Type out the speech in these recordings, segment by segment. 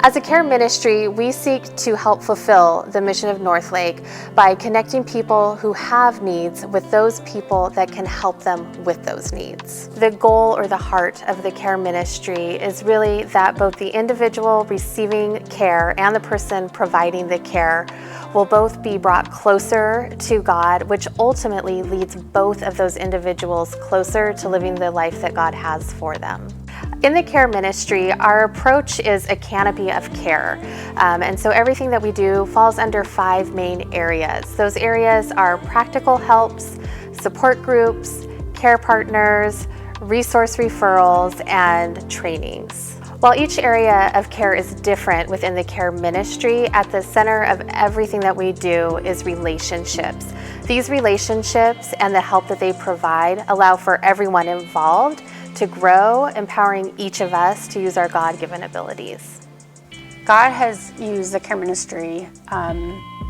As a care ministry, we seek to help fulfill the mission of Northlake by connecting people who have needs with those people that can help them with those needs. The goal or the heart of the care ministry is really that both the individual receiving care and the person providing the care will both be brought closer to God, which ultimately leads both of those individuals closer to living the life that God has for them. In the care ministry, our approach is a canopy of care. And so everything that we do falls under 5 main areas. Those areas are practical helps, support groups, care partners, resource referrals, and trainings. While each area of care is different within the care ministry, at the center of everything that we do is relationships. These relationships and the help that they provide allow for everyone involved to grow, empowering each of us to use our God-given abilities. God has used the care ministry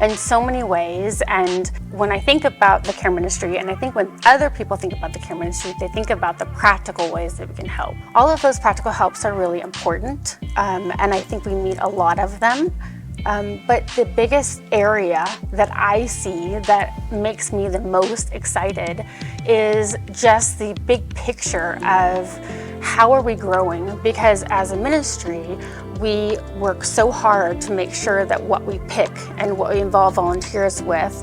in so many ways, and when I think about the care ministry, and I think when other people think about the care ministry, they think about the practical ways that we can help. All of those practical helps are really important, and I think we need a lot of them. But the biggest area that I see that makes me the most excited is just the big picture of how are we growing? Because as a ministry, we work so hard to make sure that what we pick and what we involve volunteers with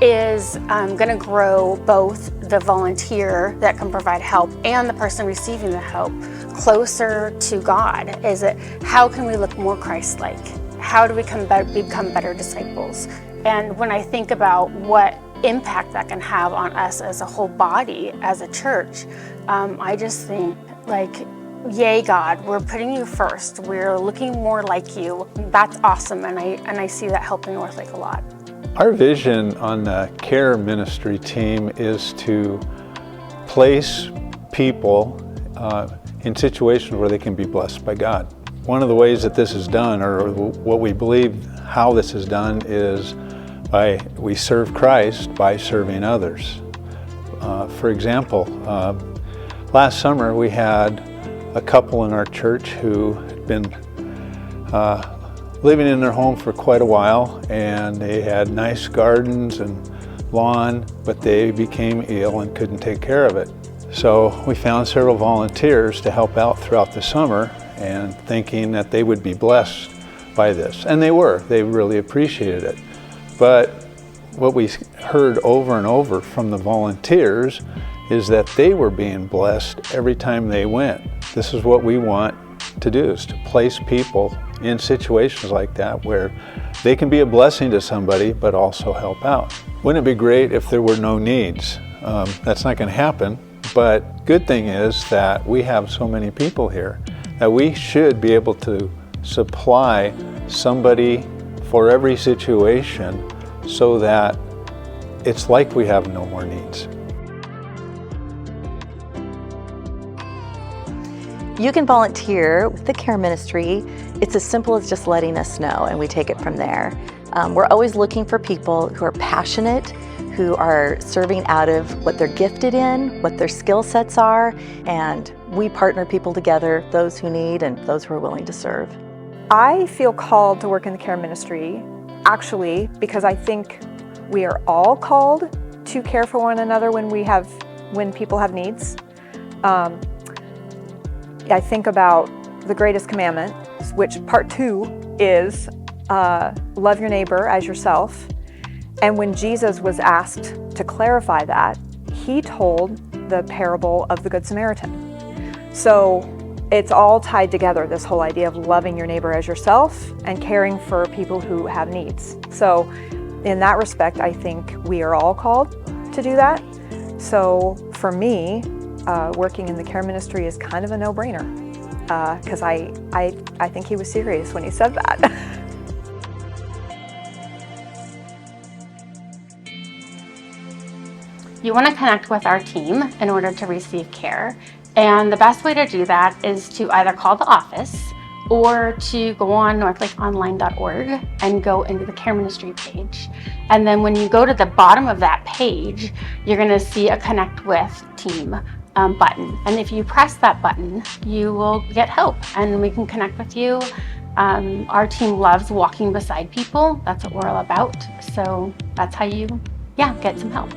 is going to grow both the volunteer that can provide help and the person receiving the help closer to God. Is it how can we look more Christ-like? How do we become better disciples? And when I think about what impact that can have on us as a whole body, as a church, I just think like, yay God, we're putting you first. We're looking more like you. That's awesome, and I see that helping Northlake a lot. Our vision on the care ministry team is to place people in situations where they can be blessed by God. One of the ways that this is done, or what we believe how this is done, is we serve Christ by serving others. For example, last summer we had a couple in our church who had been living in their home for quite a while, and they had nice gardens and lawn, but they became ill and couldn't take care of it. So we found several volunteers to help out throughout the summer, and thinking that they would be blessed by this. And they were. They really appreciated it. But what we heard over and over from the volunteers is that they were being blessed every time they went. This is what we want to do, is to place people in situations like that where they can be a blessing to somebody but also help out. Wouldn't it be great if there were no needs? That's not going to happen, but good thing is that we have so many people here that we should be able to supply somebody for every situation so that it's like we have no more needs. You can volunteer with the care ministry. It's as simple as just letting us know, and we take it from there. We're always looking for people who are passionate, who are serving out of what they're gifted in, what their skill sets are, and we partner people together, those who need and those who are willing to serve. I feel called to work in the care ministry, actually, because I think we are all called to care for one another when people have needs. I think about the greatest commandment, which part 2 is love your neighbor as yourself. And when Jesus was asked to clarify that, he told the parable of the Good Samaritan. So it's all tied together, this whole idea of loving your neighbor as yourself and caring for people who have needs. So in that respect, I think we are all called to do that. So for me, working in the care ministry is kind of a no-brainer, because I think he was serious when he said that. You want to connect with our team in order to receive care. And the best way to do that is to either call the office or to go on northlakeonline.org and go into the care ministry page. And then when you go to the bottom of that page, you're going to see a Connect With Team button. And if you press that button, you will get help and we can connect with you Our team loves walking beside people. That's what we're all about. So that's how you, get some help.